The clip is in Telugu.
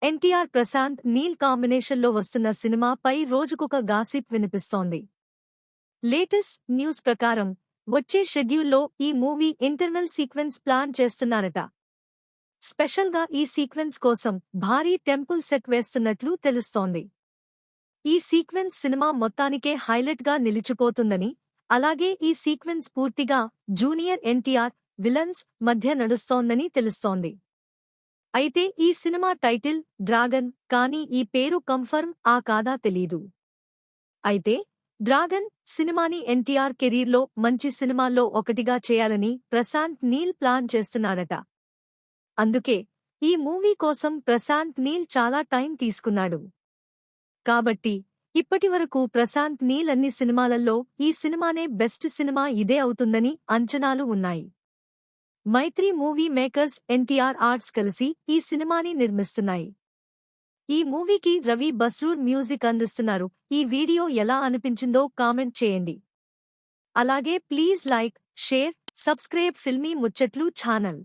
ఎన్టీఆర్ ప్రశాంత్ నీల్ కాంబినేషన్లో వస్తున్న సినిమాపై రోజుకొక గాసిప్ వినిపిస్తోంది. లేటెస్ట్ న్యూస్ ప్రకారం వచ్చే షెడ్యూల్లో ఈ మూవీ ఇంటర్నల్ సీక్వెన్స్ ప్లాన్ చేస్తున్నారట. స్పెషల్గా ఈ సీక్వెన్స్ కోసం భారీ టెంపుల్ సెట్ వేస్తున్నట్లు తెలుస్తోంది. ఈ సీక్వెన్స్ సినిమా మొత్తానికే హైలైట్గా నిలిచిపోతుందని, అలాగే ఈ సీక్వెన్స్ పూర్తిగా జూనియర్ ఎన్టీఆర్, విలన్స్ మధ్య నడుస్తోందని తెలుస్తోంది. అయితే ఈ సినిమా టైటిల్ డ్రాగన్, కానీ ఈ పేరు కన్ఫర్మ్ కాదా తెలీదు. అయితే డ్రాగన్ సినిమాని ఎన్టీఆర్ కెరీర్లో మంచి సినిమాల్లో ఒకటిగా చేయాలని ప్రశాంత్ నీల్ ప్లాన్ చేస్తున్నాడట. అందుకే ఈ మూవీ కోసం ప్రశాంత్ నీల్ చాలా టైం తీసుకున్నాడు. కాబట్టి ఇప్పటివరకు ప్రశాంత్ నీల్ అన్ని సినిమాలలో ఈ సినిమానే బెస్ట్ సినిమా ఇదే అవుతుందని అంచనాలు ఉన్నాయి. మైత్రి మూవీ మేకర్స్, ఎన్టీఆర్ ఆర్ట్స్ కలిసి ఈ సినిమాని నిర్మిస్తున్నాయి. ఈ మూవీకి రవి బస్రూర్ మ్యూజిక్ అందిస్తున్నారు. ఈ వీడియో ఎలా అనిపించిందో కామెంట్ చేయండి. అలాగే please like, share, subscribe filmy ముచ్చట్లు ఛానల్.